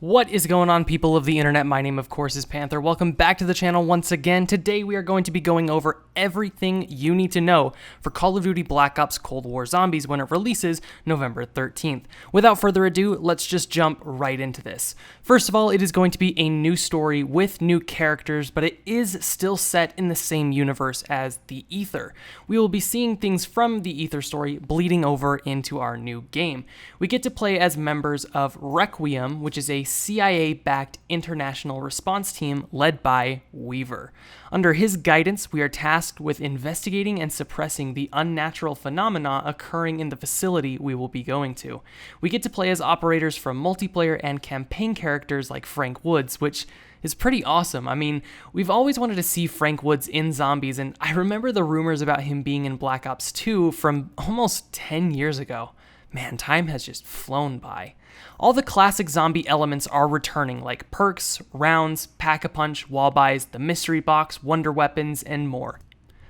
What is going on, people of the internet? My name, of course, is Panther. Welcome back to the channel once again. Today we are going to be going over everything you need to know for Call of Duty Black Ops Cold War Zombies when it releases November 13th. Without further ado, let's just jump right into this. First of all, it is going to be a new story with new characters, but it is still set in the same universe as the Ether. We will be seeing things from the Ether story bleeding over into our new game. We get to play as members of Requiem, which is a CIA-backed international response team led by Weaver. Under his guidance, we are tasked with investigating and suppressing the unnatural phenomena occurring in the facility we will be going to. We get to play as operators from multiplayer and campaign characters like Frank Woods, which is pretty awesome. I mean, we've always wanted to see Frank Woods in Zombies, and I remember the rumors about him being in Black Ops 2 from almost 10 years ago. Man, time has just flown by. All the classic zombie elements are returning, like perks, rounds, pack-a-punch, wall buys, the mystery box, wonder weapons, and more.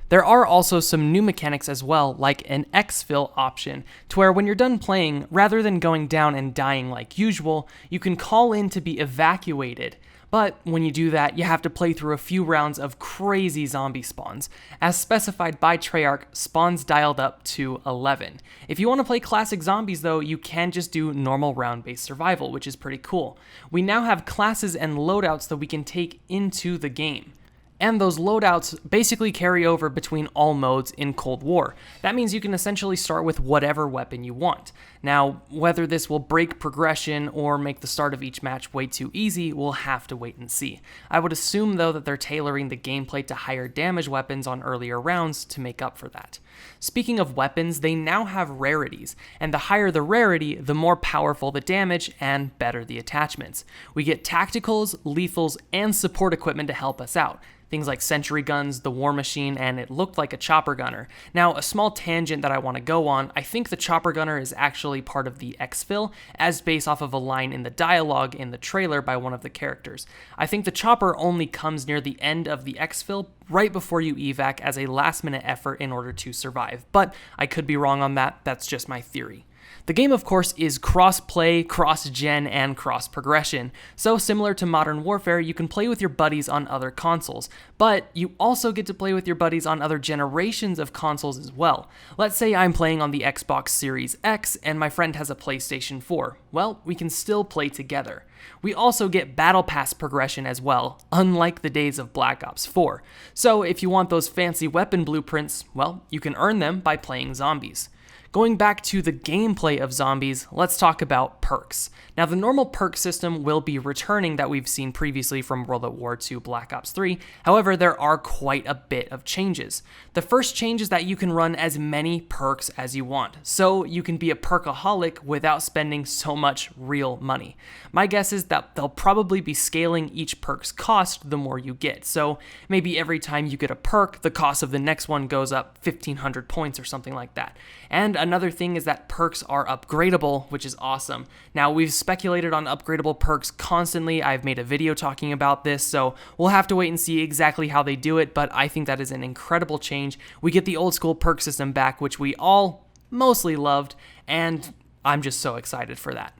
There are also some new mechanics as well, like an exfil option, to where when you're done playing, rather than going down and dying like usual, you can call in to be evacuated. But when you do that, you have to play through a few rounds of crazy zombie spawns. As specified by Treyarch, spawns dialed up to 11. If you want to play classic zombies though, you can just do normal round-based survival, which is pretty cool. We now have classes and loadouts that we can take into the game. And those loadouts basically carry over between all modes in Cold War. That means you can essentially start with whatever weapon you want. Now, whether this will break progression or make the start of each match way too easy, we'll have to wait and see. I would assume though that they're tailoring the gameplay to higher damage weapons on earlier rounds to make up for that. Speaking of weapons, they now have rarities, and the higher the rarity, the more powerful the damage and better the attachments. We get tacticals, lethals, and support equipment to help us out. Things like sentry guns, the war machine, and it looked like a chopper gunner. Now, a small tangent that I want to go on, I think the chopper gunner is actually part of the exfil, as based off of a line in the dialogue in the trailer by one of the characters. I think the chopper only comes near the end of the exfil, right before you evac as a last-minute effort in order to survive, but I could be wrong on that, that's just my theory. The game, of course, is cross-play, cross-gen, and cross-progression, so similar to Modern Warfare, you can play with your buddies on other consoles, but you also get to play with your buddies on other generations of consoles as well. Let's say I'm playing on the Xbox Series X and my friend has a PlayStation 4. Well, we can still play together. We also get Battle Pass progression as well, unlike the days of Black Ops 4. So if you want those fancy weapon blueprints, well, you can earn them by playing zombies. Going back to the gameplay of Zombies, let's talk about perks. Now, the normal perk system will be returning that we've seen previously from World at War II Black Ops 3, however, there are quite a bit of changes. The first change is that you can run as many perks as you want, so you can be a perkaholic without spending so much real money. My guess is that they'll probably be scaling each perk's cost the more you get, so maybe every time you get a perk, the cost of the next one goes up 1,500 points or something like that. And another thing is that perks are upgradable, which is awesome. Now, we've speculated on upgradable perks constantly. I've made a video talking about this, so we'll have to wait and see exactly how they do it, but I think that is an incredible change. We get the old school perk system back, which we all mostly loved, and I'm just so excited for that.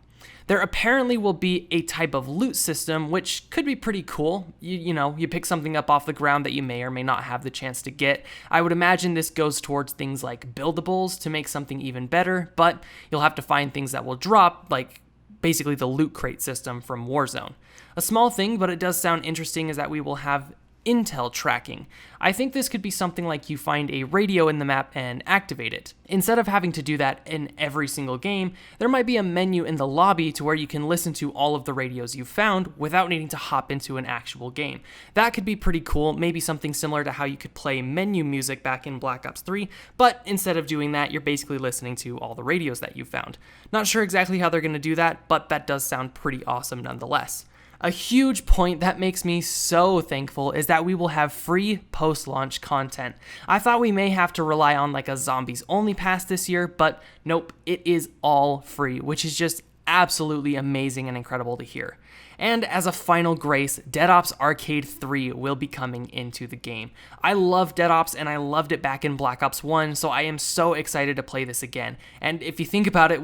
There apparently will be a type of loot system, which could be pretty cool. You pick something up off the ground that you may or may not have the chance to get. I would imagine this goes towards things like buildables to make something even better, but you'll have to find things that will drop, like basically the loot crate system from Warzone. A small thing, but it does sound interesting, is that we will have intel tracking. I think this could be something like you find a radio in the map and activate it. Instead of having to do that in every single game, there might be a menu in the lobby to where you can listen to all of the radios you've found without needing to hop into an actual game. That could be pretty cool, maybe something similar to how you could play menu music back in Black Ops 3, but instead of doing that, you're basically listening to all the radios that you found. Not sure exactly how they're going to do that, but that does sound pretty awesome nonetheless. A huge point that makes me so thankful is that we will have free post-launch content. I thought we may have to rely on like a zombies only pass this year, but nope, it is all free, which is just absolutely amazing and incredible to hear. And as a final grace, Dead Ops Arcade 3 will be coming into the game. I love Dead Ops and I loved it back in Black Ops 1, so I am so excited to play this again. And if you think about it,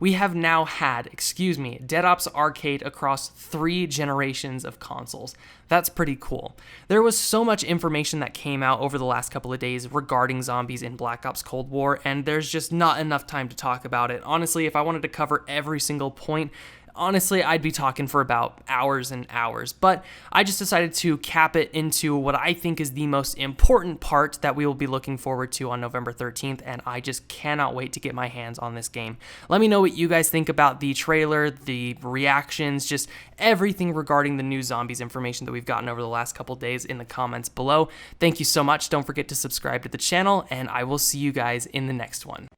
we have now had, Dead Ops Arcade across 3 generations of consoles. That's pretty cool. There was so much information that came out over the last couple of days regarding zombies in Black Ops Cold War, and there's just not enough time to talk about it. Honestly, if I wanted to cover every single point, honestly, I'd be talking for about hours and hours, but I just decided to cap it into what I think is the most important part that we will be looking forward to on November 13th, and I just cannot wait to get my hands on this game. Let me know what you guys think about the trailer, the reactions, just everything regarding the new zombies information that we've gotten over the last couple days in the comments below. Thank you so much. Don't forget to subscribe to the channel, and I will see you guys in the next one.